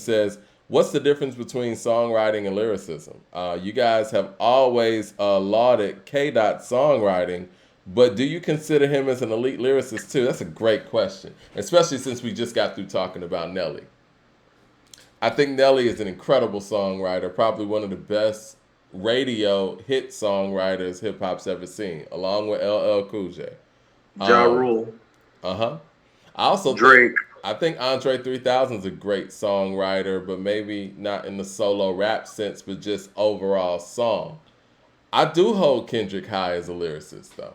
says, "What's the difference between songwriting and lyricism?" You guys have always lauded K. Dot songwriting, but do you consider him as an elite lyricist too? That's a great question, especially since we just got through talking about Nelly. I think Nelly is an incredible songwriter, probably one of the best radio hit songwriters hip hop's ever seen, along with LL Cool J. Ja Um, Rule, uh-huh. I also think Drake. I think Andre 3000 is a great songwriter, but maybe not in the solo rap sense, but just overall song. I do hold Kendrick high as a lyricist, though.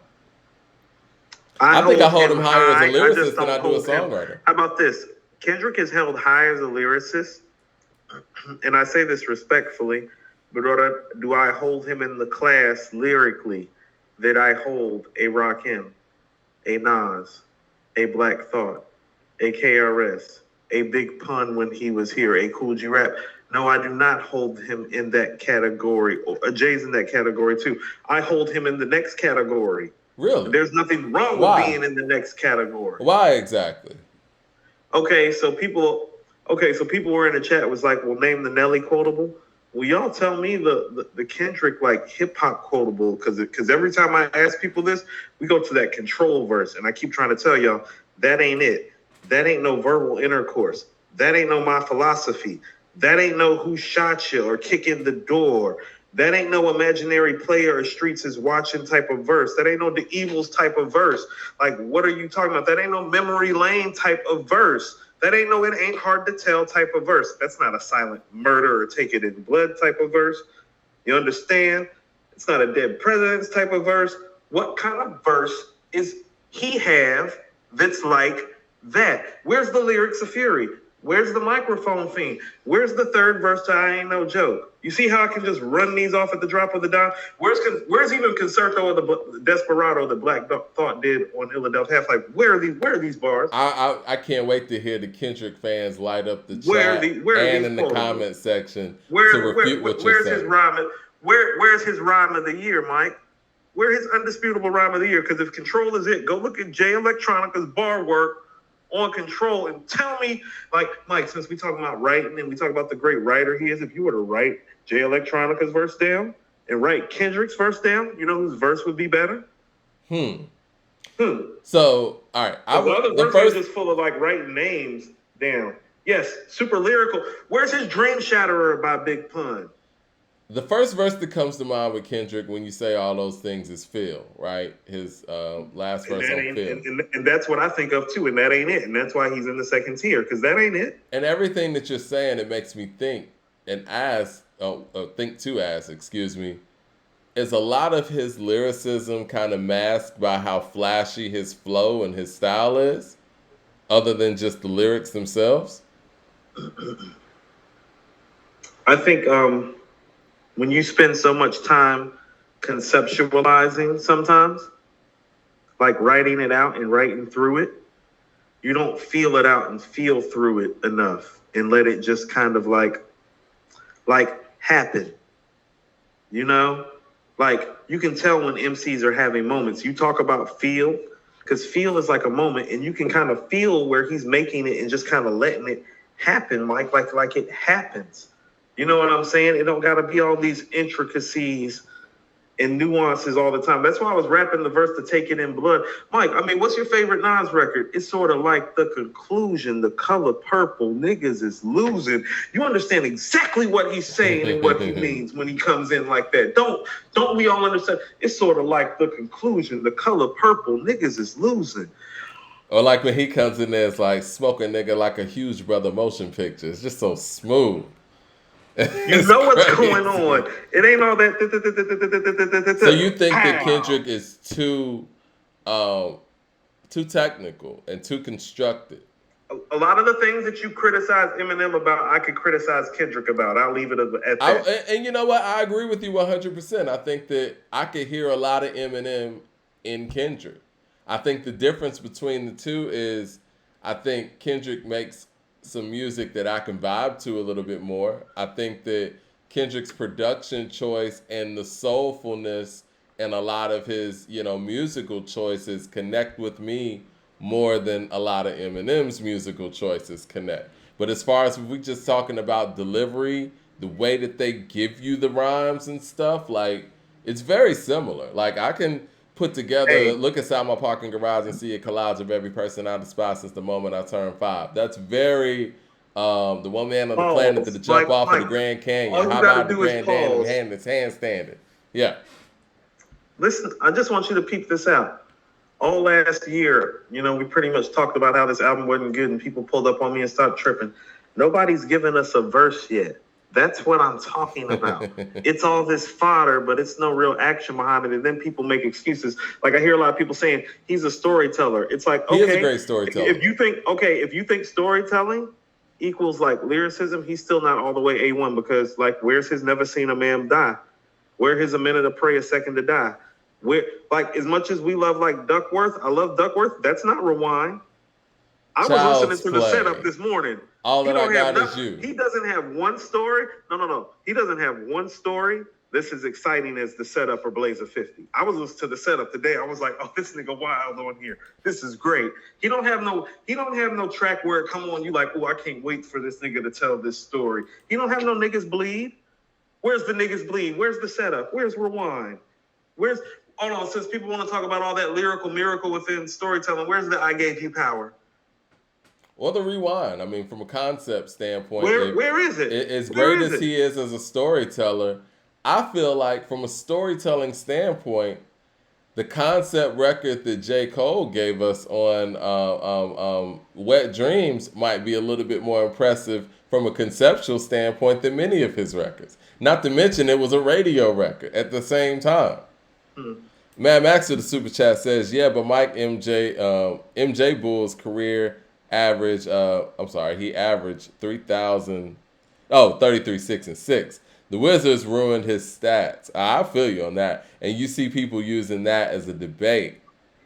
I I think I hold hold him him higher as a high. I just lyricist than don't I do a hold him. songwriter. How about this? Kendrick is held high as a lyricist, and I say this respectfully, but do I hold him in the class lyrically that I hold a Rakim, a Nas, a Black Thought, a KRS, a Big Pun when he was here, a Cool G Rap? No, I do not hold him in that category. Or Jay's in that category too. I hold him in the next category. Really? There's nothing wrong with Why? being in the next category. Why exactly? Okay, so people, so people were in the chat was like, "Well, name the Nelly quotable." Well, y'all tell me the Kendrick like hip hop quotable because every time I ask people this, we go to that control verse, and I keep trying to tell y'all that ain't it. That ain't no verbal intercourse. That ain't no my philosophy. That ain't no who shot you or kick in the door. That ain't no imaginary player or streets is watching type of verse. That ain't no the evils type of verse. Like, what are you talking about? That ain't no memory lane type of verse. That ain't no it ain't hard to tell type of verse. That's not a silent murder or take it in blood type of verse. You understand? It's not a dead president's type of verse. What kind of verse is he have that's like that? Where's the lyrics of Fury? Where's the microphone fiend? Where's the third verse to I Ain't No Joke? You see how I can just run these off at the drop of the dime? Where's even Concerto or the Desperado that Black Thought did on Philadelphia Half? Like, where are these bars? I can't wait to hear the Kendrick fans light up the Where are chat where are and these in the quotables? comment section to Where refute what you're where's his saying. rhyme? Where's his rhyme of the year, Mike? Where his undisputable rhyme of the year? Because if Control is it, go look at Jay Electronica's bar work on Control and tell me, like, Mike, since we talking about writing and we talk about the great writer he is, if you were to write Jay Electronica's verse down and write Kendrick's verse down, you know whose verse would be better? Hmm. Hmm. So, all right. The other verse is just full of like writing names down. Yes, super lyrical. Where's his Dream Shatterer by Big Pun? The first verse that comes to mind with Kendrick when you say all those things is Phil, right? His last And verse that on ain't, Phil. and that's what I think of too, and that ain't it. And that's why he's in the second tier, because that ain't it. And everything that you're saying, it makes me think and ask, think to ask, excuse me, is a lot of his lyricism kind of masked by how flashy his flow and his style is, other than just the lyrics themselves? I think when you spend so much time conceptualizing sometimes, like writing it out and writing through it, you don't feel it out and feel through it enough and let it just kind of like happen. You know? Like you can tell when MCs are having moments. You talk about feel, because feel is like a moment, and you can kind of feel where he's making it and just kind of letting it happen, like it happens. You know what I'm saying? It don't gotta be all these intricacies and nuances all the time. That's why I was rapping the verse to Take It in Blood. Mike, I mean, what's your favorite Nas record? It's sort of like the conclusion, the color purple, niggas is losing. You understand exactly what he's saying and what he means when he comes in like that. Don't we all understand? It's sort of like the conclusion, the color purple, niggas is losing. Or like when he comes in there, it's like smoking nigga like a huge brother motion picture. It's just so smooth. You know what's going on. It ain't all that. So you think that Kendrick is too technical and too constructed? A lot of the things that you criticize Eminem about, I could criticize Kendrick about. I'll leave it at that. And you know what? I agree with you 100%. I think that I could hear a lot of Eminem in Kendrick. I think the difference between the two is I think Kendrick makes some music that I can vibe to a little bit more. I think that Kendrick's production choice and the soulfulness and a lot of his, musical choices connect with me more than a lot of Eminem's musical choices connect. But as far as if we just talking about delivery, the way that they give you the rhymes and stuff, like it's very similar. Like I can put together, look inside my parking garage and see a collage of every person I despise since the moment I turned 5. That's very the one man on the planet that jump off of the Grand Canyon. How about the Grand Canyon handstanding? Yeah. Listen, I just want you to peep this out. All last year, we pretty much talked about how this album wasn't good and people pulled up on me and started tripping. Nobody's given us a verse yet. That's what I'm talking about. It's all this fodder, but it's no real action behind it. And then people make excuses. Like I hear a lot of people saying he's a storyteller. It's like, okay, he is a great storyteller. If you think storytelling equals like lyricism, he's still not all the way A1 because like, where's his never seen a man die? Where his a minute to pray, a second to die? Where, like, as much as we love like Duckworth, I love Duckworth. That's not Rewind. I was listening to the setup this morning. All that I got is you. He doesn't have one story. No. He doesn't have one story. This is exciting as the setup for Blazer 50. I was listening to the setup today. I was like, oh, this nigga wild on here. This is great. He don't have no track where it come on you like, oh, I can't wait for this nigga to tell this story. He don't have no niggas bleed. Where's the niggas bleed? Where's the setup? Where's Rewind? Hold on, since people want to talk about all that lyrical miracle within storytelling, where's the I gave you power? Or the Rewind. I mean, from a concept standpoint, where is it? As great as he is as a storyteller, I feel like from a storytelling standpoint, the concept record that J. Cole gave us on Wet Dreams might be a little bit more impressive from a conceptual standpoint than many of his records. Not to mention it was a radio record at the same time. Mad Max of the Super Chat says, yeah, but Mike MJ Bull's career average, he averaged 33, 6, and 6. The Wizards ruined his stats. I feel you on that. And you see people using that as a debate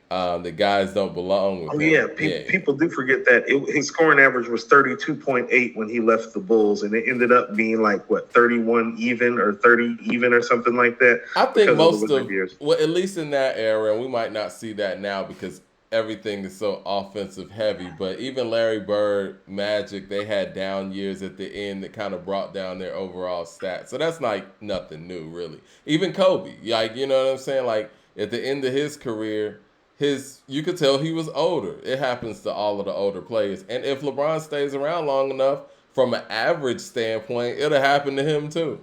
that guys don't belong with. People do forget that. His scoring average was 32.8 when he left the Bulls, and it ended up being like, 31 even or 30 even or something like that. I think most of years. Well, at least in that era, and we might not see that now because everything is so offensive heavy, but even Larry Bird, Magic, they had down years at the end that kind of brought down their overall stats. So that's like nothing new, really. Even Kobe, like, you know what I'm saying? Like at the end of his career, you could tell he was older. It happens to all of the older players. And if LeBron stays around long enough, from an average standpoint, it'll happen to him too.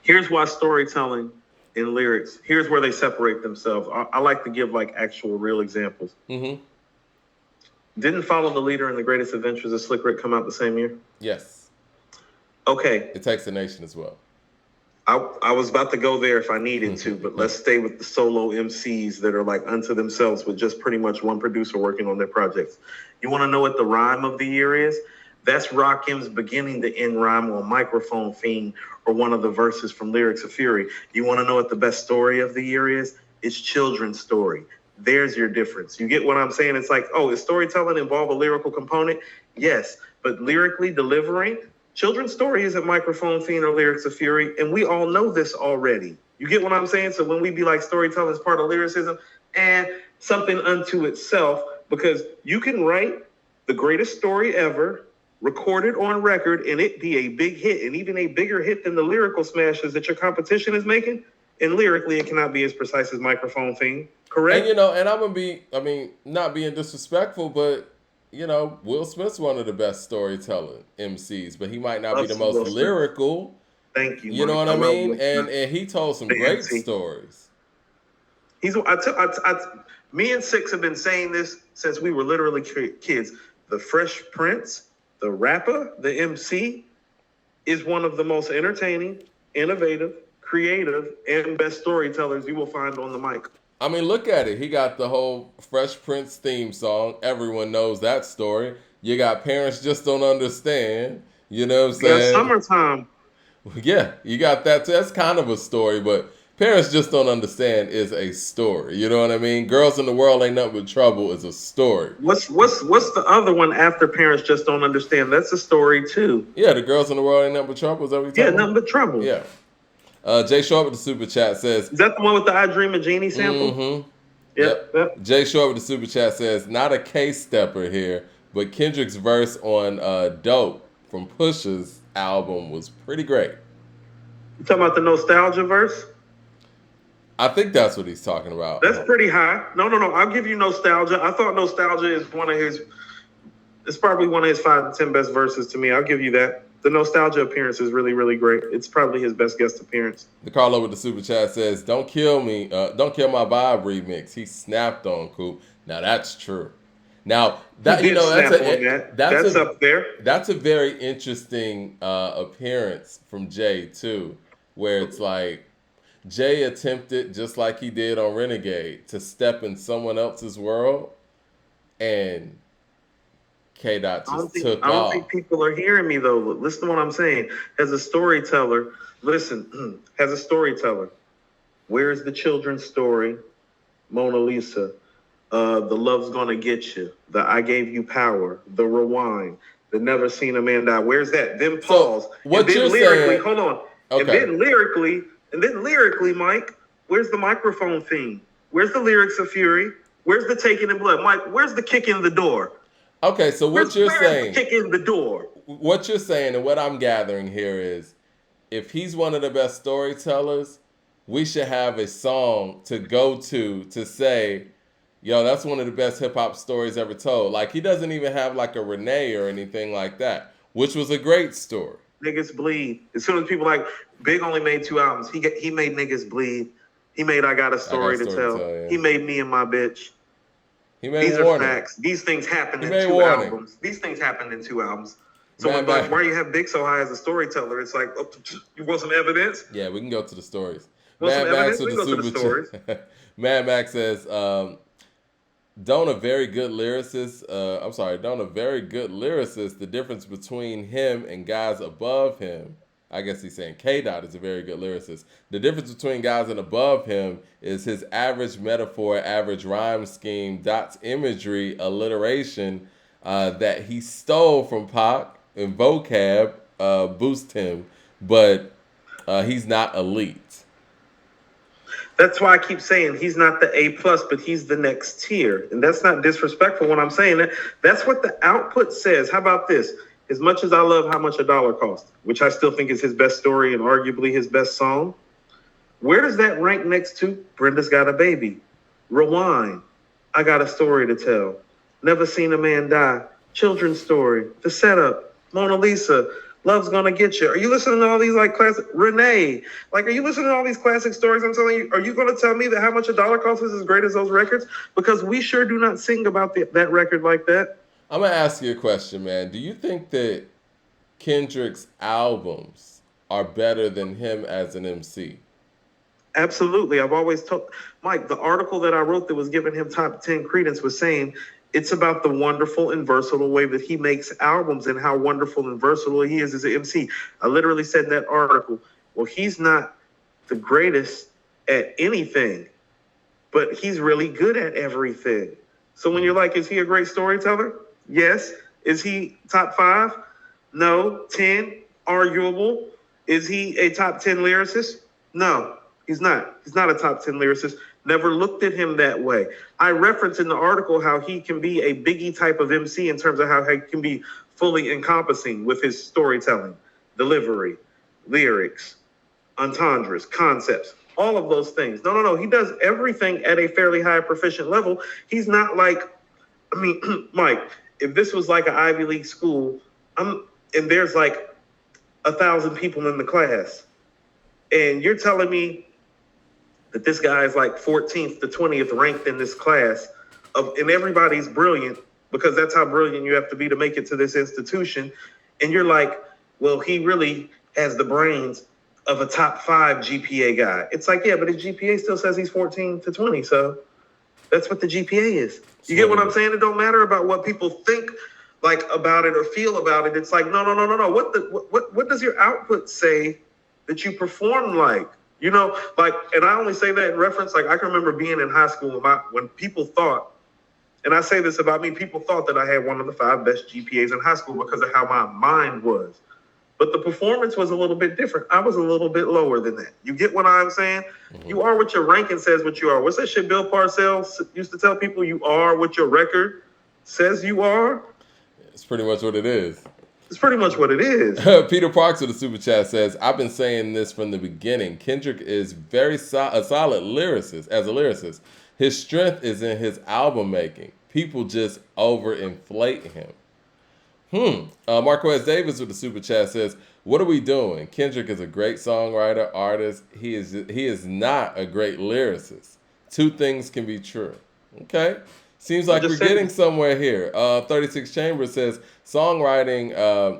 Here's why storytelling in lyrics, here's where they separate themselves. I like to give like actual real examples. Mm-hmm. Didn't Follow the Leader and The Greatest Adventures of Slick Rick come out the same year? Yes. Okay. It Takes a Nation as well. I was about to go there if I needed to, but let's stay with the solo MCs that are like unto themselves with just pretty much one producer working on their projects. You want to know what the rhyme of the year is? That's Rakim's beginning to end rhyme on Microphone Fiend or one of the verses from Lyrics of Fury. You want to know what the best story of the year is? It's Children's Story. There's your difference. You get what I'm saying? It's like, oh, is storytelling involve a lyrical component? Yes, but lyrically delivering, Children's Story isn't Microphone Fiend or Lyrics of Fury, and we all know this already. You get what I'm saying? So when we be like storytelling is part of lyricism and something unto itself, because you can write the greatest story ever, record it on record, and it be a big hit, and even a bigger hit than the lyrical smashes that your competition is making. And lyrically, it cannot be as precise as Microphone Fiend. Correct? And, and I'm going to be, not being disrespectful, but, Will Smith's one of the best storytelling MCs, but he might not be the most lyrical. Thank you. You know what I mean? And he told some great stories. Me and Six have been saying this since we were literally kids. The Fresh Prince, the rapper, the MC, is one of the most entertaining, innovative, creative, and best storytellers you will find on the mic. I mean, look at it. He got the whole Fresh Prince theme song. Everyone knows that story. You got Parents Just Don't Understand. You know what I'm saying? Yeah, Summertime. Yeah, you got that too. That's kind of a story, but Parents Just Don't Understand is a story. You know what I mean? Girls in the World Ain't Nothing But Trouble is a story. What's the other one after Parents Just Don't Understand? That's a story too. Yeah, the Girls in the World Ain't Nothing But Trouble. Is that what you're talking about? Nothing but trouble. Yeah. Jay Short with the super chat says, is that the one with the I Dream of Jeannie sample? Mm-hmm. Yep. Jay Short with the super chat says, not a case stepper here, but Kendrick's verse on Dope from Pusha's album was pretty great. You talking about the nostalgia verse? I think that's what he's talking about. That's pretty high. No. I'll give you nostalgia. I thought nostalgia is one of his. It's probably one of his 5 to 10 best verses to me. I'll give you that. The nostalgia appearance is really, really great. It's probably his best guest appearance. The Carlo with the super chat says, "Don't kill me, don't kill my vibe remix." He snapped on Coop. Now that's true. Now that that's up there. That's a very interesting appearance from Jay too, where it's like Jay attempted, just like he did on Renegade, to step in someone else's world, and K. Dot just took off. I don't think people are hearing me though. Listen to what I'm saying. As a storyteller, where's the children's story? Mona Lisa. The Love's Gonna Get You. The I Gave You Power. The Rewind. The Never Seen a Man Die. Where's that? Then pause. So what and you're then lyrically, saying? hold on. Okay. And then lyrically, Mike, where's the microphone theme? Where's the lyrics of Fury? Where's the Taking in Blood? Mike, where's the kick in the door? Okay, so what you're saying, kick in the door. What you're saying and what I'm gathering here is, if he's one of the best storytellers, we should have a song to go to say, yo, that's one of the best hip hop stories ever told. Like, he doesn't even have like a Renee or anything like that, which was a great story. Niggas bleed. As soon as people like, Big only made 2 albums. He made Niggas Bleed. He made I Got a Story to Tell. Yeah. He made Me and My Bitch. These are facts. These things happened in 2 albums. These things happened in 2 albums. So why you have Big so high as a storyteller? It's like, oh, you want some evidence? Yeah, we can go to the stories. Mad Max with the stories. Mad Max says, don't a very good lyricist, the difference between him and guys above him, I guess he's saying K. Dot is a very good lyricist. The difference between guys and above him is his average metaphor, average rhyme scheme, Dot's imagery, alliteration that he stole from Pac and vocab boost him, but he's not elite. That's why I keep saying he's not the A+, but he's the next tier. And that's not disrespectful when I'm saying that. That's what the output says. How about this? As much as I love How Much a Dollar Cost, which I still think is his best story and arguably his best song, where does that rank next to Brenda's Got a Baby, Rewind, I Got a Story to Tell, Never Seen a Man Die, Children's Story, The Setup, Mona Lisa, Love's Gonna Get You? Are you listening to all these like classic Renee? Like, are you listening to all these classic stories? I'm telling you, are you going to tell me that How Much a Dollar Cost is as great as those records? Because we sure do not sing about that record like that. I'm going to ask you a question, man. Do you think that Kendrick's albums are better than him as an MC? Absolutely. I've always told Mike, the article that I wrote that was giving him top 10 credence was saying it's about the wonderful and versatile way that he makes albums and how wonderful and versatile he is as an MC. I literally said in that article, well, he's not the greatest at anything, but he's really good at everything. So when you're like, is he a great storyteller? Yes. Is he top 5? No. 10? Arguable. Is he a top 10 lyricist? No, he's not. He's not a top 10 lyricist. Never looked at him that way. I reference in the article how he can be a Biggie type of MC in terms of how he can be fully encompassing with his storytelling, delivery, lyrics, entendres, concepts, all of those things. No. He does everything at a fairly high proficient level. He's not like, Mike, if this was like an Ivy League school, and there's like 1,000 people in the class, and you're telling me that this guy is like 14th to 20th ranked in this class, and everybody's brilliant because that's how brilliant you have to be to make it to this institution. And you're like, well, he really has the brains of a top 5 GPA guy. It's like, yeah, but his GPA still says he's 14 to 20. So that's what the GPA is. You get what I'm saying? It don't matter about what people think like about it or feel about it. It's like, no. What does your output say that you perform like? You know, like, and I only say that in reference, like, I can remember being in high school when people thought, and I say this about me, people thought that I had one of the 5 best GPAs in high school because of how my mind was. But the performance was a little bit different. I was a little bit lower than that. You get what I'm saying? Mm-hmm. You are what your ranking says what you are. What's that shit Bill Parcells used to tell people? You are what your record says you are. It's pretty much what it is. It's pretty much what it is. Peter Parks with the super chat says, "I've been saying this from the beginning. Kendrick is a solid lyricist. As a lyricist, his strength is in his album making. People just overinflate him." Marquez Davis with the super chat says, "What are we doing? Kendrick is a great songwriter, artist. He is not a great lyricist. Two things can be true." Okay. Seems like we're getting somewhere here. 36 Chambers says, "Songwriting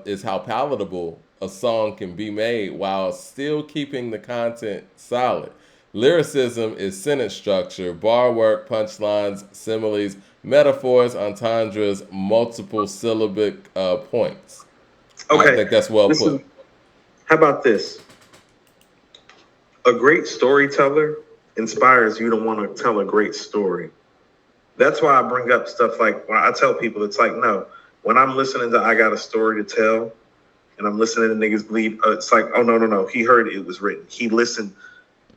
is how palatable a song can be made while still keeping the content solid. Lyricism is sentence structure, bar work, punchlines, similes, metaphors, entendres, multiple syllabic points." Okay. I think that's well put. How about this? A great storyteller inspires you to want to tell a great story. That's why I bring up stuff like, when I tell people, it's like, no, when I'm listening to I Got a Story to Tell, and I'm listening to niggas bleed, it's like, oh, no. He heard it was written. He listened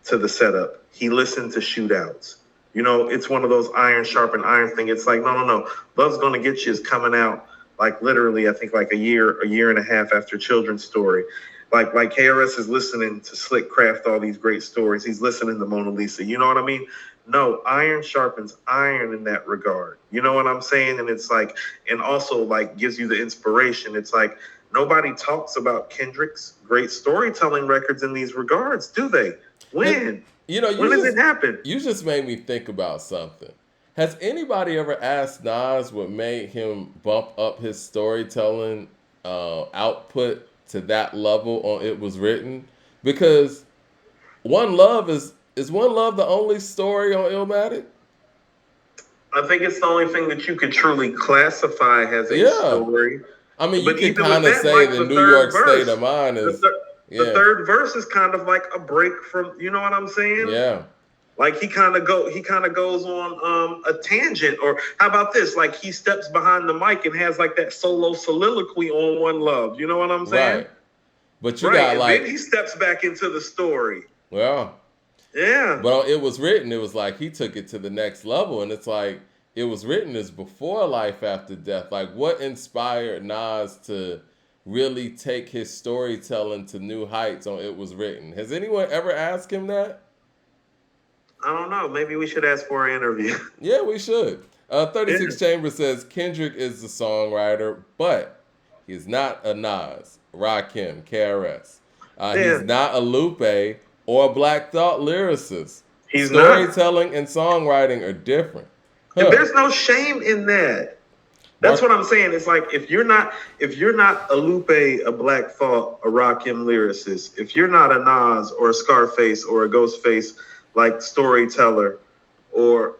to the setup. He listened to shootouts. You know, it's one of those iron sharpened iron thing. It's like, no. Love's Gonna Get You is coming out, like, literally, I think, like a year and a half after Children's Story. Like KRS is listening to Slick craft all these great stories. He's listening to Mona Lisa. You know what I mean? No, iron sharpens iron in that regard. You know what I'm saying? And it's like, and also like gives you the inspiration. It's like, nobody talks about Kendrick's great storytelling records in these regards, do they? When? When does it happen? You just made me think about something. Has anybody ever asked Nas what made him bump up his storytelling output to that level on It Was Written? Because One Love is One Love the only story on Illmatic? I think it's the only thing that you could truly classify as a story. I mean, you can kind of say the New York State of Mind is... The third verse is kind of like a break from, you know what I'm saying? Yeah. Like he kind of goes on a tangent. Or how about this? Like he steps behind the mic and has like that solo soliloquy on One Love. You know what I'm saying? Right. But you got like... then he steps back into the story. Well... Yeah. But It Was Written, it was like he took it to the next level. And it's like, It Was Written is before Life After Death. Like, what inspired Nas to really take his storytelling to new heights on It Was Written? Has anyone ever asked him that? I don't know. Maybe we should ask for an interview. Yeah, we should. 36 Chambers says, "Kendrick is the songwriter, but he's not a Nas, Rakim, KRS. He's not a Lupe or a Black Thought lyricist. Storytelling and songwriting are different." And there's no shame in that. That's what I'm saying. It's like if you're not a Lupe, a Black Thought, a Rakim lyricist, if you're not a Nas or a Scarface or a Ghostface like storyteller or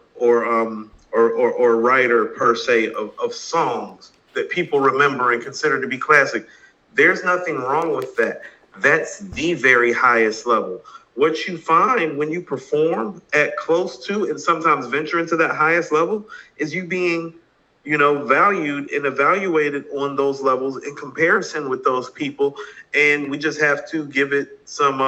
writer per se of songs that people remember and consider to be classic, there's nothing wrong with that. That's the very highest level. What you find when you perform at close to and sometimes venture into that highest level is you being, valued and evaluated on those levels in comparison with those people. And we just have to give it some,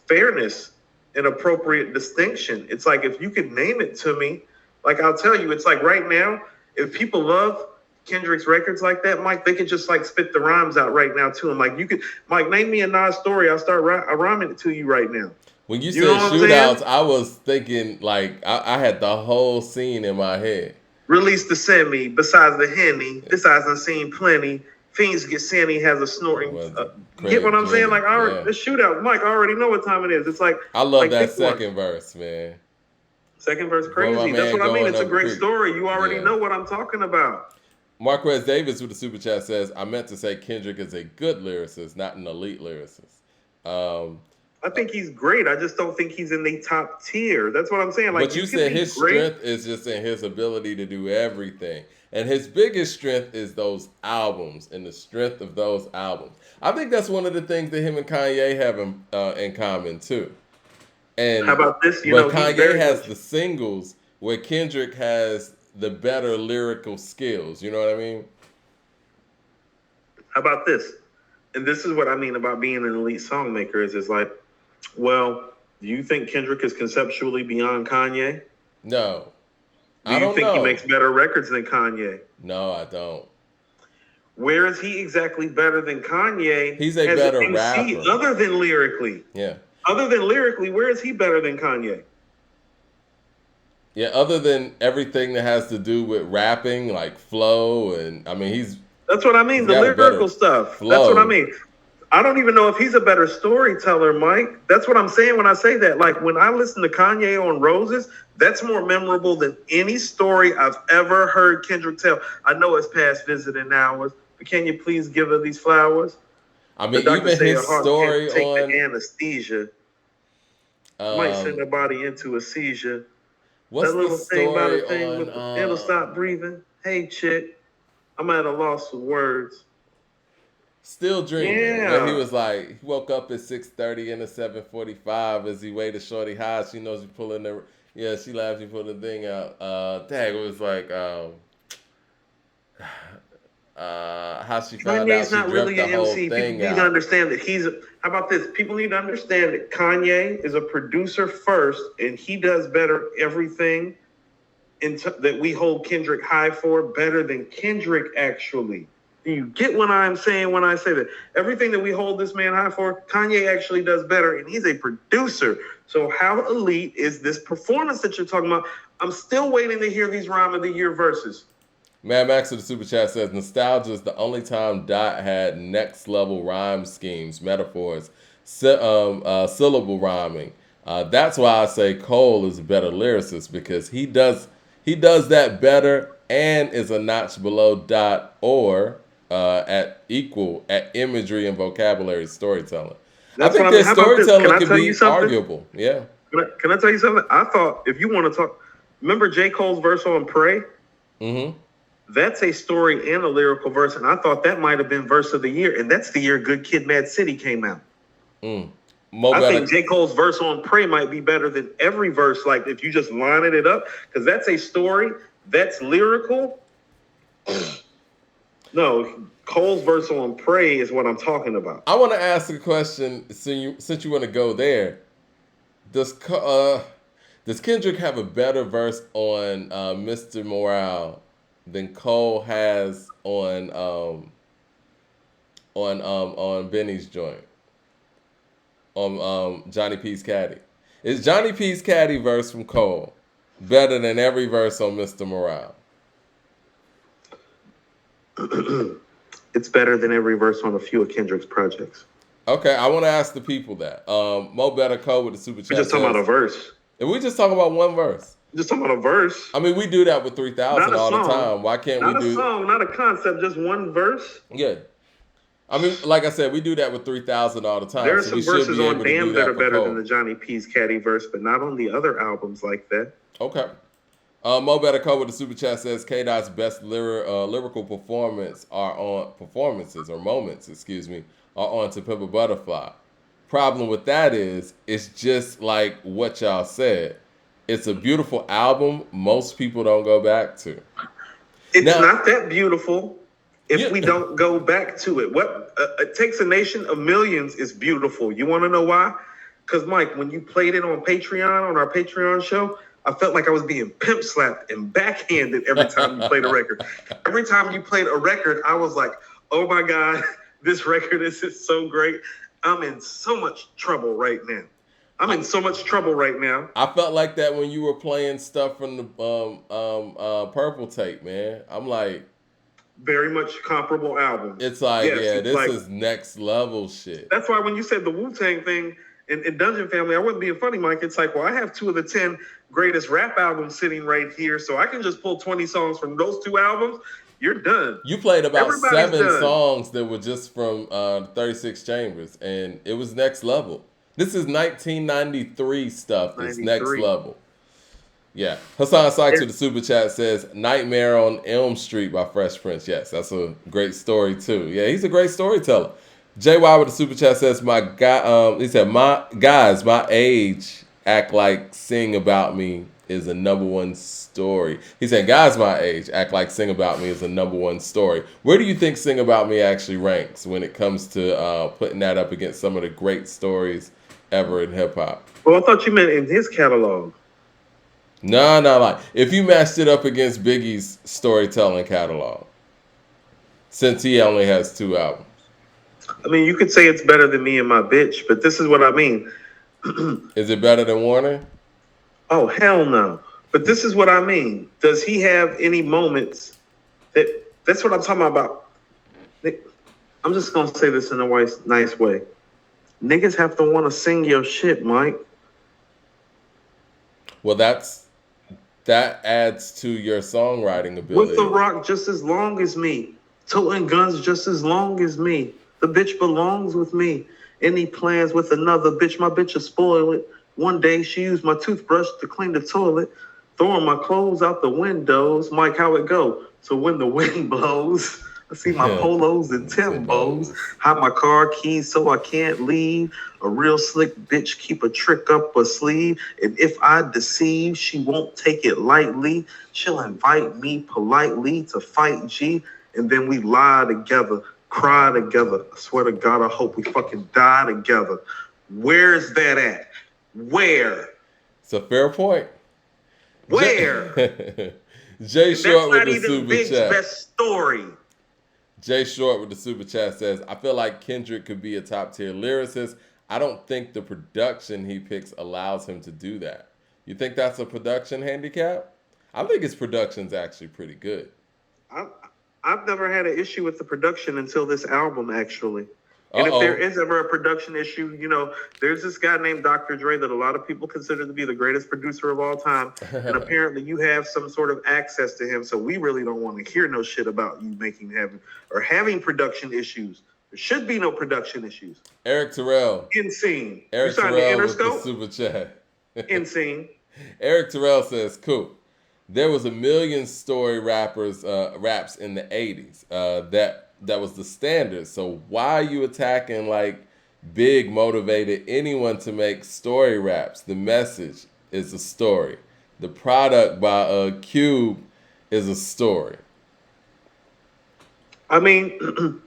fairness and appropriate distinction. It's like, if you could name it to me, like I'll tell you, it's like right now, if people love Kendrick's records like that, Mike, they could just like spit the rhymes out right now to him. Like you could, Mike, name me a Nas story. I'll start rhyming it to you right now. When you said shootouts, I was thinking like I had the whole scene in my head. Release the semi, besides the Henny, this eyes done seen plenty. Fiends get sandy, has a snorting. Get what I'm saying? Like the shootout, Mike, I already know what time it is. It's like I love that second verse, man. Second verse crazy. That's what I mean. It's a great story. You already know what I'm talking about. Marquez Davis with the super chat says, "I meant to say Kendrick is a good lyricist, not an elite lyricist." I think he's great. I just don't think he's in the top tier. That's what I'm saying. Like, but you said his strength is just in his ability to do everything. And his biggest strength is those albums and the strength of those albums. I think that's one of the things that him and Kanye have in common, too. And how about this? But Kanye has the singles where Kendrick has the better lyrical skills. You know what I mean? How about this? And this is what I mean about being an elite songmaker is like, well, do you think Kendrick is conceptually beyond Kanye? No. Do you think he makes better records than Kanye? No, I don't. Where is he exactly better than Kanye? He's a as better an MC, rapper. other than lyrically. Yeah. Other than lyrically, where is he better than Kanye? Yeah, other than everything that has to do with rapping, like flow, and I mean, That's what I mean. he's The got a better lyrical stuff. That's what I flow. mean. I don't even know if he's a better storyteller, Mike. That's what I'm saying when I say that. Like when I listen to Kanye on Roses, that's more memorable than any story I've ever heard Kendrick tell. I know it's past visiting hours, but can you please give her these flowers? I The mean, doctor even say his her heart story can't take on the anesthesia. Might send her body into a seizure. what's That the little thing about story a thing with it'll stop breathing. Hey chick, I'm at a loss for words. Still Dreaming, where he Yeah. was like, he woke up at 6:30 and a 7:45 as he waited shorty high. She knows you pulling the, yeah, she laughs, you pull the thing out. Dang, it was like, how she found out Kanye's she not dreamt really the an whole MC. People thing need to out. understand that how about this? People need to understand that Kanye is a producer first, and he does better everything that we hold Kendrick high for better than Kendrick actually. Do you get what I'm saying when I say that? Everything that we hold this man high for, Kanye actually does better, and he's a producer. So how elite is this performance that you're talking about? I'm still waiting to hear these Rhyme of the Year verses. Mad Max of the Super Chat says, nostalgia is the only time Dot had next level rhyme schemes, metaphors, syllable rhyming. That's why I say Cole is a better lyricist because he does that better and is a notch below Dot or at equal at imagery and vocabulary storytelling. I That's what think I mean. their How about this? Can storytelling I could tell you be something? arguable. Yeah. Can I tell you something? I thought if you want to talk, remember J. Cole's verse on Pray? Mm-hmm. That's a story and a lyrical verse, and I thought that might have been verse of the year, and that's the year Good Kid, Mad City came out. I think J. Cole's verse on Pray might be better than every verse, like if you just lining it up, because that's a story, that's lyrical. No, Cole's verse on Pray is what I'm talking about. I want to ask a question since you want to go there. Does Kendrick have a better verse on Mr. Morale than Cole has on Benny's joint on Johnny P's Caddy? Is Johnny P's Caddy verse from Cole better than every verse on Mr. Morale? It's better than every verse on a few of Kendrick's projects. Okay, I want to ask the people that. Mo Better Code with the super chat. We're just talking about a verse. If we just talk about one verse. Just talking about a verse. I mean, we do that with 3,000 all the time. Why can't we do... Not a song, not a concept, just one verse? Yeah. I mean, like I said, we do that with 3,000 all the time. There are some verses on Damn that are better than the Johnny P's Caddy verse, but not on the other albums like that. Okay. Mo Better Code with the super chat says K-Dot's best lyrical performances are on To Pimp a Butterfly. Problem with that is it's just like what y'all said. It's a beautiful album most people don't go back to. It's not that beautiful if we don't go back to it. What It Takes a Nation of Millions is beautiful. You want to know why? Because, Mike, when you played it on Patreon, on our Patreon show, I felt like I was being pimp slapped and backhanded every time you played a record. Every time you played a record, I was like, oh my God, this record is so great. I'm in so much trouble right now. I felt like that when you were playing stuff from the Purple Tape, man. I'm like... Very much comparable album. It's like, yes, this is next level shit. That's why when you said the Wu-Tang thing in Dungeon Family, I wasn't being funny, Mike. It's like, well, I have 2 of the 10 greatest rap albums sitting right here, so I can just pull 20 songs from those 2 albums. You're done. You played about 7 songs that were just from 36 Chambers, and it was next level. This is 1993 stuff. It's next level. Yeah. Hassan Sykes with the super chat says Nightmare on Elm Street by Fresh Prince. Yes, that's a great story too. Yeah, he's a great storyteller. JY with the super chat says he said my age act like Sing About Me is a #1 story. He said guys my age act like Sing About Me is a #1 story. Where do you think Sing About Me actually ranks when it comes to putting that up against some of the great stories ever in hip hop? Well, I thought you meant in his catalog. No, like if you matched it up against Biggie's storytelling catalog. since he only has 2 albums. I mean, you could say it's better than Me and My Bitch, but this is what I mean. Is it better than Warner? Oh, hell no. But this is what I mean. Does he have any moments that's what I'm talking about. I'm just going to say this in a nice way. Niggas have to want to sing your shit, Mike. Well, that adds to your songwriting ability. With the rock just as long as me. Toting guns just as long as me. The bitch belongs with me. Any plans with another bitch, my bitch will spoil it. One day she used my toothbrush to clean the toilet. Throwing my clothes out the windows. Mike, how it go? So when the wind blows, I see my polos and Timbos. Hide my car keys so I can't leave. A real slick bitch keep a trick up her sleeve. And if I deceive, she won't take it lightly. She'll invite me politely to fight G. And then we lie together, cry together. I swear to God, I hope we fucking die together. Where's that at? Where? It's a fair point. Where? Jay Short with the super Big's chat. Best story. Jay Short with the super chat says, I feel like Kendrick could be a top tier lyricist. I don't think the production he picks allows him to do that. You think that's a production handicap? I think his production's actually pretty good. I've never had an issue with the production until this album, actually. And if there is ever a production issue, you know, there's this guy named Dr. Dre that a lot of people consider to be the greatest producer of all time. And apparently you have some sort of access to him. So we really don't want to hear no shit about you having production issues. There should be no production issues. Eric Terrell. Insane. Eric Terrell with the super chat. Insane. Eric Terrell says, Coop, there was a million story raps in the 80s. That was the standard. So why are you attacking like Big motivated anyone to make story raps? The message is a story. The product by Coop is a story. I mean,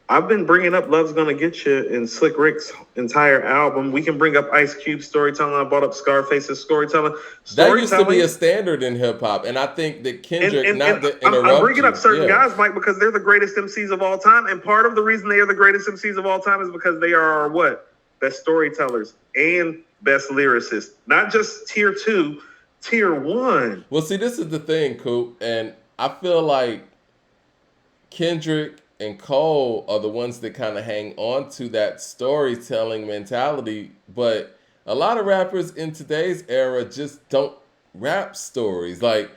I've been bringing up Love's Gonna Get You in Slick Rick's entire album. We can bring up Ice Cube's storytelling. I brought up Scarface's storytelling. That used to be a standard in hip hop, and I think that Kendrick, I'm bringing up certain guys, Mike, because they're the greatest MCs of all time, and part of the reason they are the greatest MCs of all time is because they are what? Best storytellers and best lyricists. Not just tier 2, tier 1. Well, see, this is the thing, Coop, and I feel like Kendrick and Cole are the ones that kind of hang on to that storytelling mentality, but a lot of rappers in today's era just don't rap stories. Like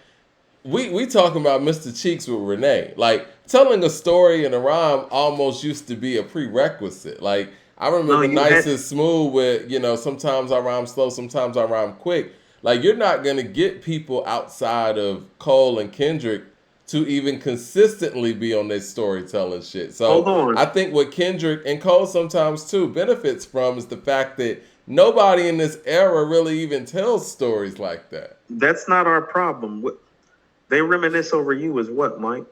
we talking about Mr. Cheeks with Renee. Like telling a story in a rhyme almost used to be a prerequisite. Like I remember Nice and Smooth with, you know, sometimes I rhyme slow, sometimes I rhyme quick. Like you're not gonna get people outside of Cole and Kendrick to even consistently be on their storytelling shit. So I think what Kendrick and Cole sometimes too benefits from is the fact that nobody in this era really even tells stories like that. That's not our problem. They reminisce over you is what, Mike?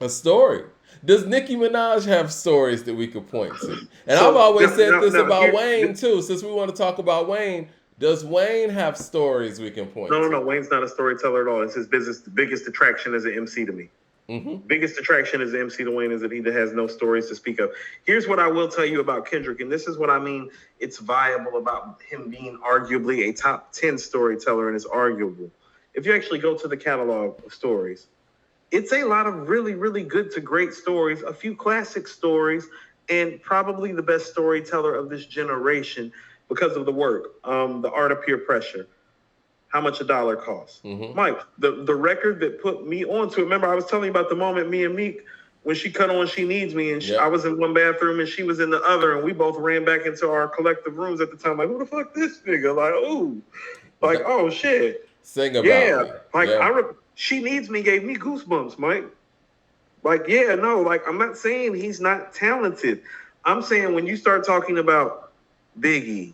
A story. Does Nicki Minaj have stories that we could point to? And I've always said this about Wayne too, since we want to talk about Wayne. Does Wayne have stories we can point to? No. Wayne's not a storyteller at all. It's his business. The biggest attraction as an MC to me. Mm-hmm. Biggest attraction as an MC to Wayne is that he has no stories to speak of. Here's what I will tell you about Kendrick, and this is what I mean. It's viable about him being arguably a top 10 storyteller, and it's arguable. If you actually go to the catalog of stories, it's a lot of really, really good to great stories, a few classic stories, and probably the best storyteller of this generation because of the work, The Art of Peer Pressure, How Much a Dollar Costs. Mm-hmm. Mike, the record that put me onto it, remember I was telling you about the moment me and Meek, when she cut on She Needs Me, and I was in one bathroom and she was in the other, and we both ran back into our collective rooms at the time, like, who the fuck this nigga? Like, ooh. Like, oh, shit. Sing about it. Like, She Needs Me gave me goosebumps, Mike. Like, I'm not saying he's not talented. I'm saying when you start talking about Biggie,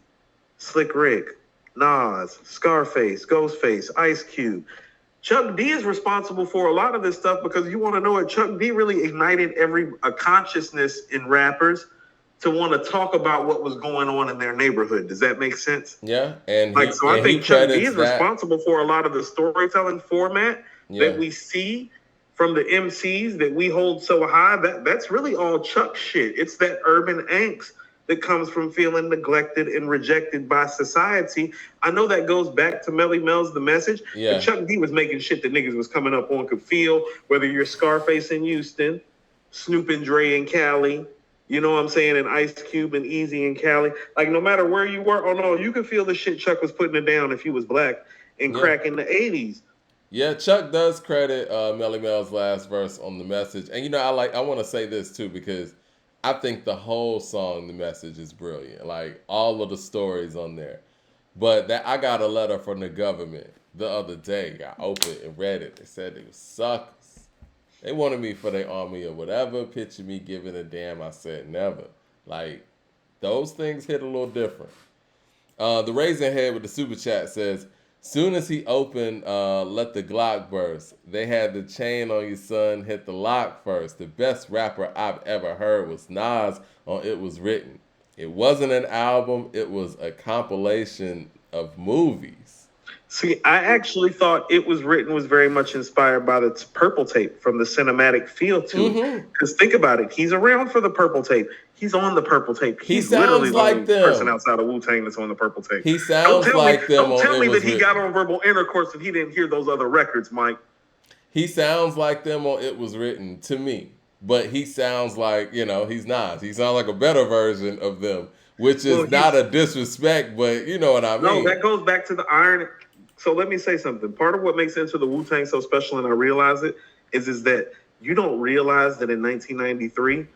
Slick Rick, Nas, Scarface, Ghostface, Ice Cube. Chuck D is responsible for a lot of this stuff because you want to know it. Chuck D really ignited a consciousness in rappers to want to talk about what was going on in their neighborhood. Does that make sense? Yeah. And I think Chuck D is responsible for a lot of the storytelling format that we see from the MCs that we hold so high, that's really all Chuck shit. It's that urban angst that comes from feeling neglected and rejected by society. I know that goes back to Melly Mel's The Message, Yeah. but Chuck D was making shit that niggas was coming up on could feel, whether you're Scarface in Houston, Snoop and Dre in Cali, you know what I'm saying, and Ice Cube and Easy in Cali. Like, no matter where you were, oh no, you could feel the shit Chuck was putting it down if he was black and crack in the 80s. Yeah, Chuck does credit Melly Mel's last verse on The Message. And, you know, I want to say this, too, because I think the whole song, The Message, is brilliant. Like, all of the stories on there. But that I got a letter from the government the other day. I opened and read it. They said they were suckers. They wanted me for their army or whatever. Picture me giving a damn. I said never. Like, those things hit a little different. The Raisin Head with the super chat says, soon as he opened Let the Glock Burst, they had the chain on your son hit the lock first. The best rapper I've ever heard was Nas on It Was Written. It wasn't an album, it was a compilation of movies. See, I actually thought It Was Written was very much inspired by the Purple Tape from the cinematic feel to it. Because think about it, he's around for the Purple Tape. He's on the Purple Tape. He's literally the only person outside of Wu-Tang that's on the Purple Tape. He sounds like them. Don't tell me that he got on Verbal Intercourse and he didn't hear those other records, Mike. He sounds like them on It Was Written to me. But he sounds like, you know, he's not. He sounds like a better version of them, which is not a disrespect, but you know what I mean. No, that goes back to the iron. So let me say something. Part of what makes Into the Wu-Tang so special, and I realize it, is that you don't realize that in 1993,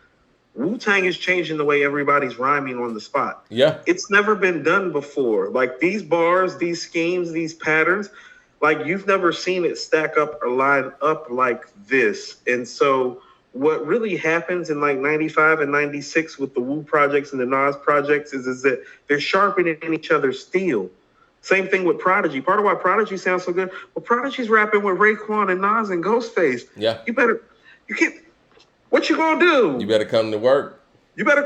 Wu-Tang is changing the way everybody's rhyming on the spot. Yeah. It's never been done before. Like, these bars, these schemes, these patterns, like, you've never seen it stack up or line up like this. And so what really happens in like 95 and 96 with the Wu projects and the Nas projects is that they're sharpening each other's steel. Same thing with Prodigy. Part of why Prodigy sounds so good, well, Prodigy's rapping with Raekwon and Nas and Ghostface. Yeah. You can't, what you gonna do? You better come to work. You better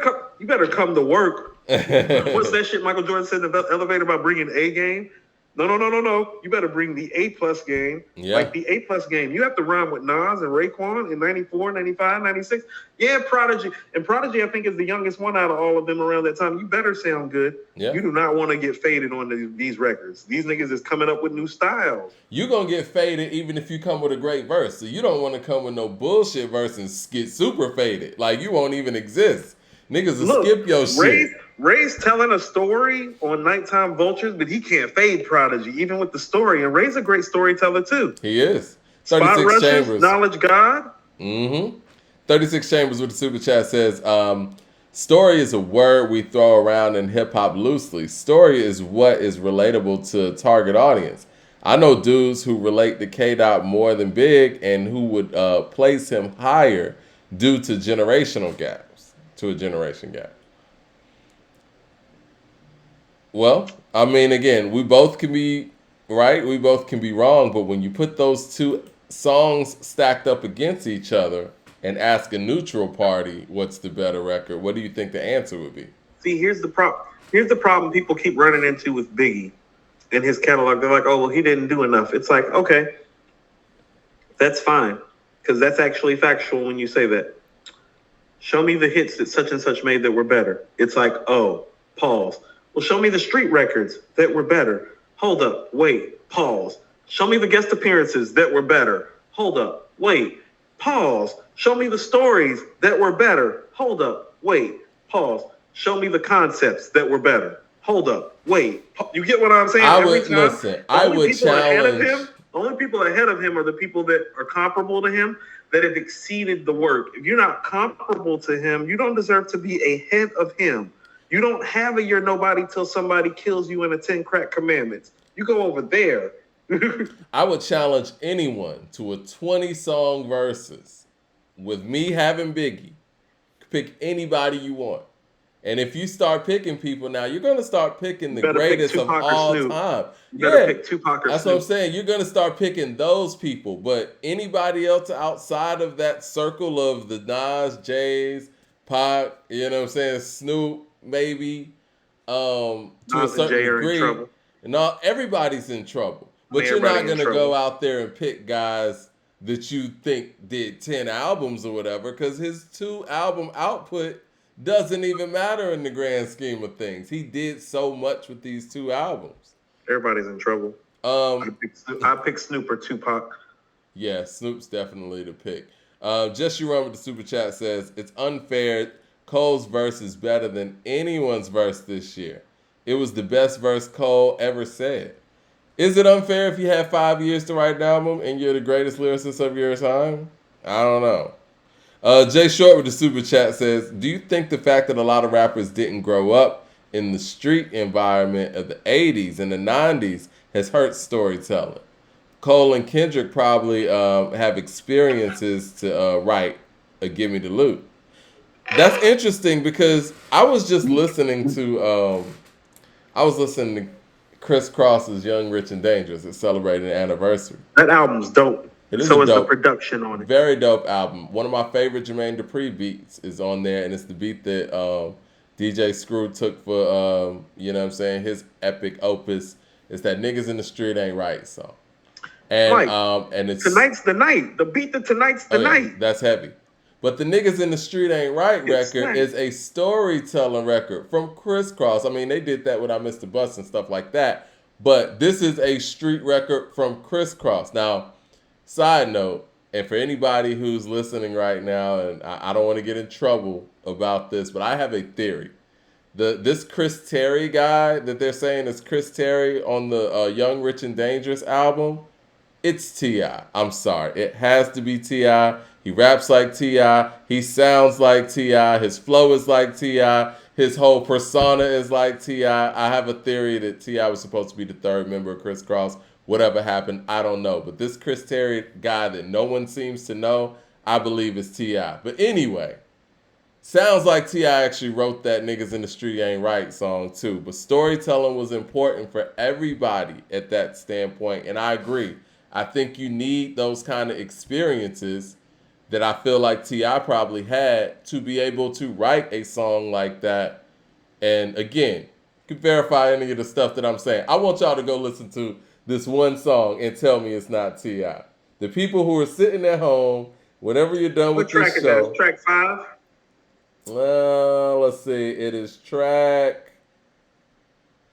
come to work. What's that shit Michael Jordan said in the elevator about bringing A game? No. You better bring the A+ game. Yeah. Like the A+ game. You have to rhyme with Nas and Raekwon in 94, 95, 96. Yeah, Prodigy. And Prodigy, I think, is the youngest one out of all of them around that time. You better sound good. Yeah. You do not want to get faded on these records. These niggas is coming up with new styles. You're going to get faded even if you come with a great verse. So you don't want to come with no bullshit verse and get super faded. Like, you won't even exist. Niggas will skip your shit. Ray's telling a story on Nighttime Vultures, but he can't fade Prodigy, even with the story. And Ray's a great storyteller, too. He is. 36 Spot Rushers, Chambers. Knowledge God. 36 Chambers with the super chat says, story is a word we throw around in hip-hop loosely. Story is what is relatable to a target audience. I know dudes who relate to K-Dot more than Big and who would place him higher due to generational gaps, to a generation gap. Well, I mean, again, we both can be right, we both can be wrong, but when you put those two songs stacked up against each other and ask a neutral party what's the better record, what do you think the answer would be? See, here's the problem people keep running into with Biggie and his catalog. They're like, oh, well, he didn't do enough. It's like, okay, that's fine, because that's actually factual when you say that. Show me the hits that such and such made that were better. It's like, oh, pause. Well, show me the street records that were better. Hold up, wait, pause. Show me the guest appearances that were better. Hold up, wait, pause. Show me the stories that were better. Hold up, wait, pause. Show me the concepts that were better. Hold up, wait. You get what I'm saying? I would challenge. Only people ahead of him are the people that are comparable to him, that have exceeded the work. If you're not comparable to him, you don't deserve to be ahead of him. You don't have a you're nobody till somebody kills you in the 10 crack commandments. You go over there. I would challenge anyone to a 20-song versus with me having Biggie. Pick anybody you want. And if you start picking people now, you're going to start picking the greatest of all time. You better pick Tupac or That's Snoop. what I'm saying. You're going to start picking those people. But anybody else outside of that circle of the Nas, J's, Pac, you know what I'm saying, Snoop, maybe, to a certain degree. No, everybody's in trouble. But you're not going to go out there and pick guys that you think did 10 albums or whatever, because his 2 album output doesn't even matter in the grand scheme of things. He did so much with these 2 albums. Everybody's in trouble. Um, I pick Snoop or Tupac. Yeah, Snoop's definitely the pick. Just You Run with the super chat says, it's unfair. Cole's verse is better than anyone's verse this year. It was the best verse Cole ever said. Is it unfair if you had 5 years to write an album and you're the greatest lyricist of your time? I don't know. Jay Short with the super chat says, do you think the fact that a lot of rappers didn't grow up in the street environment of the 80s and the 90s has hurt storytelling? Cole and Kendrick probably have experiences to write a Gimme the Loot. That's interesting because I was just listening to Chris Cross's Young, Rich, and Dangerous. It's celebrating an anniversary. That album's dope. It is so is dope, the production on it. Very dope album. One of my favorite Jermaine Dupri beats is on there, and it's the beat that DJ Screw took for you know what I'm saying, his epic opus. It's that Niggas in the Street Ain't Right song. And right. And it's Tonight's the Night. The beat that Tonight's the Night. That's heavy. But the Niggas in the Street Ain't Right record is a storytelling record from Chris Cross. I mean, they did that with I Missed the Bus and stuff like that. But this is a street record from Chris Cross. Now, side note, and for anybody who's listening right now, and I don't want to get in trouble about this, but I have a theory. This Chris Terry guy that they're saying is Chris Terry on the Young, Rich, and Dangerous album, it's T.I. I'm sorry. It has to be T.I. He raps like T.I. He sounds like T.I. His flow is like T.I. His whole persona is like T.I. I have a theory that T.I. was supposed to be the third member of Chris Cross. Whatever happened, I don't know. But this Chris Terry guy that no one seems to know, I believe is T.I. But anyway, sounds like T.I. actually wrote that Niggas in the Street Ain't Right song too. But storytelling was important for everybody at that standpoint. And I agree. I think you need those kind of experiences that I feel like T.I. probably had to be able to write a song like that. And again, you can verify any of the stuff that I'm saying. I want y'all to go listen to this one song and tell me it's not T.I. The people who are sitting at home, whenever you're done with this show. What track is that? It's track 5? Let's see. It is track...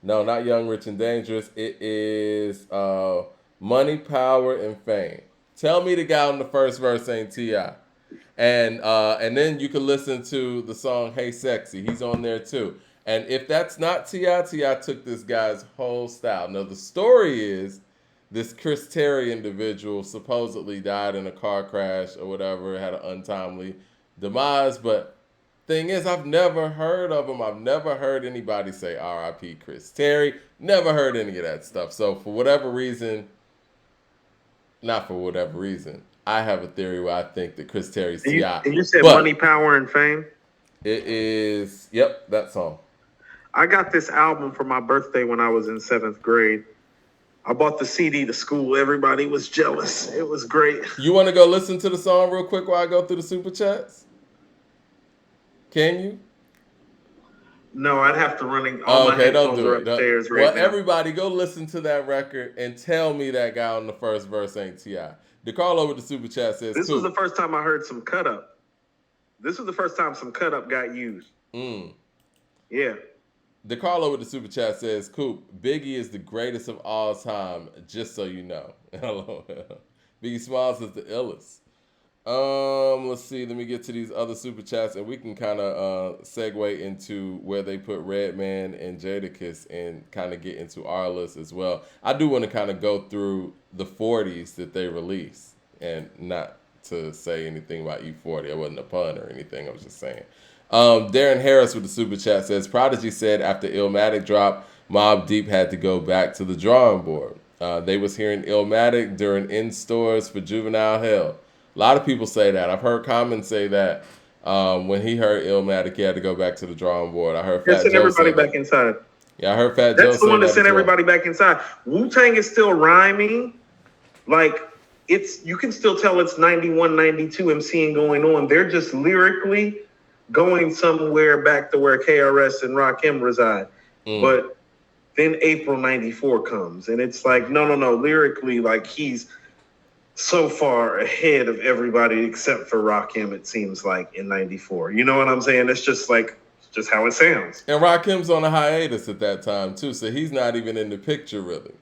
No, not Young, Rich, and Dangerous. It is Money, Power, and Fame. Tell me the guy on the first verse ain't T.I. And then you can listen to the song Hey Sexy. He's on there too. And if that's not T.I., T.I. took this guy's whole style. Now, the story is this Chris Terry individual supposedly died in a car crash or whatever, had an untimely demise. But thing is, I've never heard of him. I've never heard anybody say R.I.P. Chris Terry. Never heard any of that stuff. So for whatever reason, not for whatever reason, I have a theory where I think that Chris Terry's T.I. And you said Money, Power, and Fame? It is, yep, that song. I got this album for my birthday when I was in 7th grade. I bought the CD to school. Everybody was jealous. It was great. You want to go listen to the song real quick while I go through the super chats? Can you? No, I'd have to run. Okay, don't do it. Right well, now. Everybody go listen to that record and tell me that guy on the first verse ain't T.I. DeCarlo with the super chat says, this was the first time I heard some cut up. This was the first time some cut up got used. Yeah. DeCarlo with the super chat says, Coop, Biggie is the greatest of all time, just so you know. Hello. Biggie Smalls is the illest. Let's see. Let me get to these other super chats, and we can kind of segue into where they put Redman and Jadakiss and kind of get into our list as well. I do want to kind of go through the 40s that they released, and not to say anything about E40. I wasn't a pun or anything. I was just saying. Darren Harris with the super chat says, Prodigy said after Illmatic dropped, Mobb Deep had to go back to the drawing board. They was hearing Illmatic during in-stores for Juvenile Hell. A lot of people say that. I've heard Common say that when he heard Illmatic, he had to go back to the drawing board. I heard Fat Joe send everybody back inside. Yeah, I heard Fat Joe say that. That's the one that sent everybody back inside. Wu-Tang is still rhyming. Like, you can still tell it's 91, 92 MCing going on. They're just lyrically going somewhere back to where KRS and Rakim reside. But then April 94 comes, and it's like, no. Lyrically, like, he's so far ahead of everybody except for Rakim, it seems like, in 94. You know what I'm saying? It's just like, just how it sounds. And Rakim's on a hiatus at that time too, so he's not even in the picture really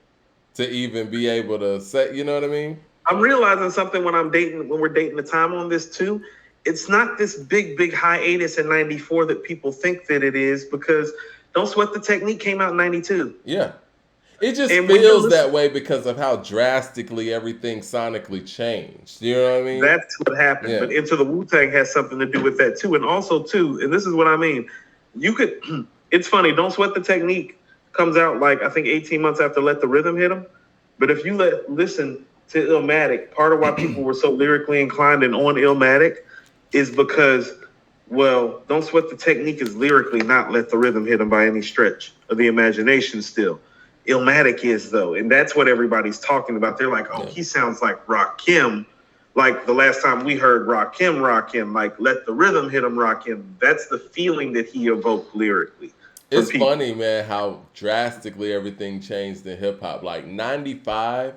to even be able to say, you know what I mean? I'm realizing something when we're dating the time on this too. It's not this big hiatus in 94 that people think that it is, because Don't Sweat the Technique came out in 92. Yeah. It just And feels that way because of how drastically everything sonically changed. You know what I mean? That's what happened. Yeah. But Into the Wu-Tang has something to do with that too. And also too, and this is what I mean, you could, it's funny, Don't Sweat the Technique comes out like, I think 18 months after Let the Rhythm Hit 'Em. But if you listen to Illmatic, part of why people were so lyrically inclined and on Illmatic is because, well, Don't Sweat the Technique is lyrically not Let the Rhythm Hit 'Em by any stretch of the imagination still. Illmatic is, though, and that's what everybody's talking about. They're like, oh, he sounds like Rakim, like the last time we heard Rakim, like Let the Rhythm Hit 'Em Rakim. That's the feeling that he evoked lyrically. It's funny, man, how drastically everything changed in hip hop. Like 95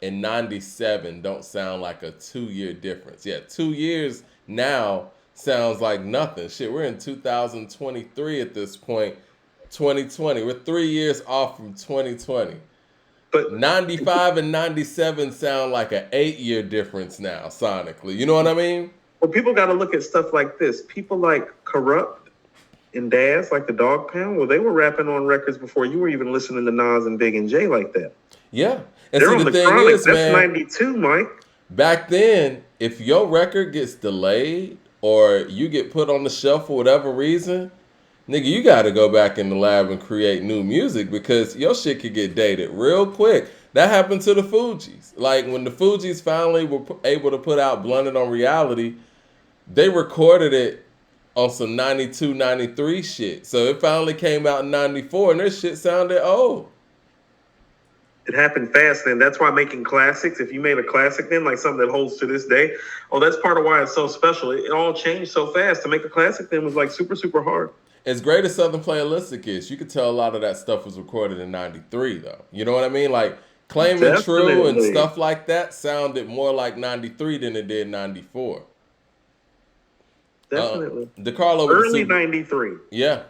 and 97 don't sound like a 2-year difference. Yeah, 2 years now sounds like nothing. Shit, we're in 2023 at this point. 2020. We're 3 years off from 2020. But 95 and 97 sound like an 8-year difference now, sonically. You know what I mean? Well, people got to look at stuff like this. People like Corrupt and Daz, like the Dog Pound, well, they were rapping on records before you were even listening to Nas and Big and J like that. Yeah. And they're see, on the the thing Chronic. is, that's man, 92, Mike. Back then, if your record gets delayed or you get put on the shelf for whatever reason, nigga, you got to go back in the lab and create new music because your shit could get dated real quick. That happened to the Fugees. Like, when the Fugees finally were able to put out Blunted on Reality, they recorded it on some 92, 93 shit. So it finally came out in 94, and their shit sounded old. It happened fast then. That's why making classics, if you made a classic then, like something that holds to this day, that's part of why it's so special. It all changed so fast. To make a classic then was like super, super hard. As great as Southern Playalistic is, you could tell a lot of that stuff was recorded in 93, though. You know what I mean? Like, Claiming True and stuff like that sounded more like 93 than it did 94. Definitely. DeCarlo early 93. Yeah.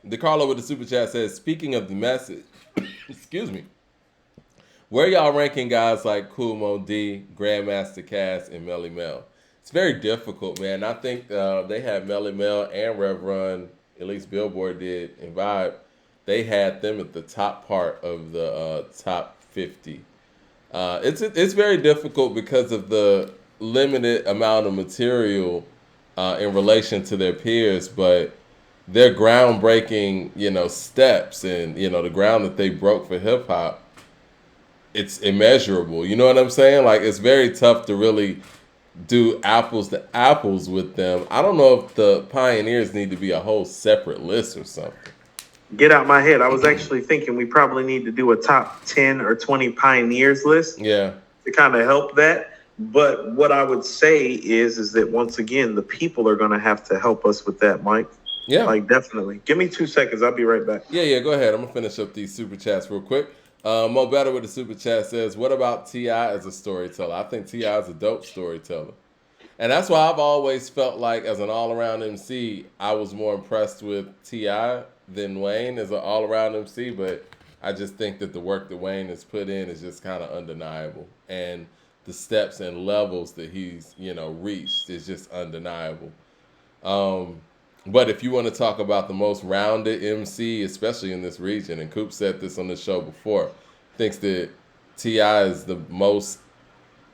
DeCarlo with the super chat says, speaking of the message, excuse me, where y'all ranking guys like Kool Moe Dee, Grandmaster Cass, and Melly Mel? It's very difficult, man. I think they had Melly Mel and Rev Run, at least Billboard did, and Vibe. They had them at the top part of the top 50. It's very difficult because of the limited amount of material in relation to their peers, but their groundbreaking, steps and, the ground that they broke for hip hop, it's immeasurable. You know what I'm saying? Like, it's very tough to really do apples to apples with them. I don't know if the pioneers need to be a whole separate list or something. Get out my head. I was actually thinking we probably need to do a top 10 or 20 pioneers list. Yeah. To kind of help that. But what I would say is that once again, the people are going to have to help us with that, Mike. Yeah. Like, definitely. Give me 2 seconds. I'll be right back. Yeah, go ahead. I'm going to finish up these super chats real quick. Mo Better with the super chat says, what about T.I. as a storyteller? I think T.I. is a dope storyteller. And that's why I've always felt like as an all-around MC, I was more impressed with T.I. than Wayne as an all-around MC. But I just think that the work that Wayne has put in is just kind of undeniable. And the steps and levels that he's, reached is just undeniable. But if you want to talk about the most rounded MC, especially in this region, and Coop said this on the show before, thinks that T.I. is the most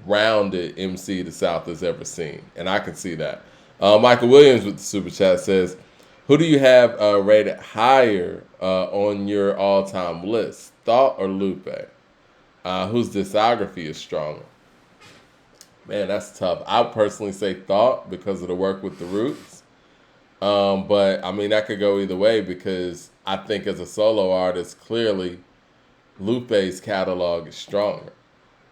rounded MC the South has ever seen. And I can see that. Michael Williams with the super chat says, who do you have rated higher on your all-time list, Thought or Lupe? Whose discography is stronger? Man, that's tough. I personally say Thought because of the work with the Roots. But, I mean, that could go either way because I think as a solo artist, clearly, Lupe's catalog is stronger.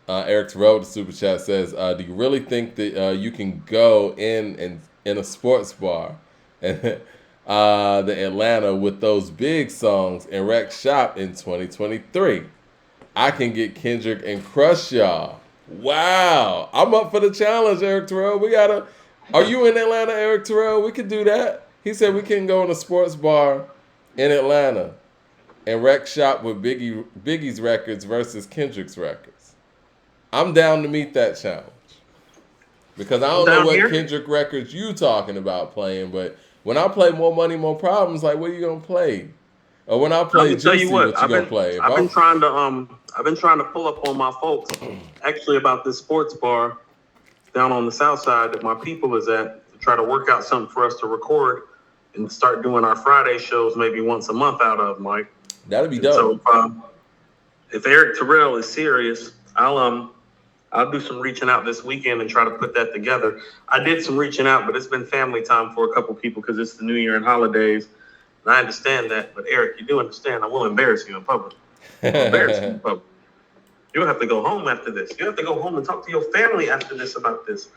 Eric Terrell, the super chat says, do you really think that you can go in a sports bar and the Atlanta with those big songs and wreck shop in 2023? I can get Kendrick and crush y'all Wow. I'm up for the challenge, Eric Terrell. Are you in Atlanta, Eric Terrell? We could do that. He said we can go in a sports bar in Atlanta and rec shop with Biggie's records versus Kendrick's records. I'm down to meet that challenge. Because I don't know what Kendrick records you talking about playing, but when I play More Money, More Problems, like what are you gonna play? Or when I play Juicy, what you gonna play? I've been trying to pull up on my folks actually about this sports bar down on the south side that my people is at to try to work out something for us to record and start doing our Friday shows maybe once a month out of, Mike. That'd be dope. So if Eric Terrell is serious, I'll do some reaching out this weekend and try to put that together. I did some reaching out, but it's been family time for a couple people because it's the New Year and holidays. And I understand that. But Eric, you do understand I will embarrass you in public. Embarrass you in public. You'll have to go home after this. You have to go home and talk to your family after this about this.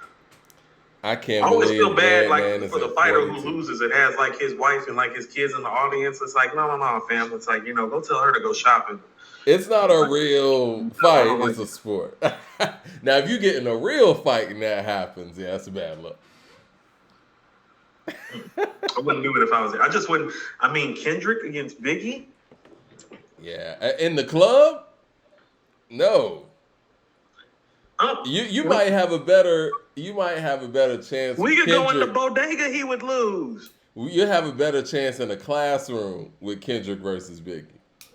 I can't. I always feel bad, like for the fighter 42. who loses and has like his wife and like his kids in the audience. It's like, no, fam. It's like, go tell her to go shopping. It's not a real fight. It's a sport. Now, if you get in a real fight and that happens, yeah, that's a bad look. I wouldn't do it if I was there. I just wouldn't. I mean, Kendrick against Biggie? Yeah. In the club? No. You might have a better chance. We could go in the bodega, he would lose. You have a better chance in a classroom with Kendrick versus Biggie.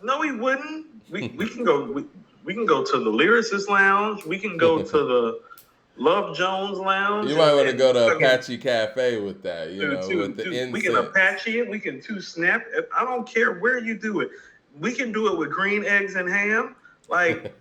No, he wouldn't. We can go to the Lyricist Lounge. We can go to the Love Jones Lounge. You might want to go to Apache Cafe with that, with the incense. We can Apache it. We can snap. I don't care where you do it. We can do it with green eggs and ham. Like,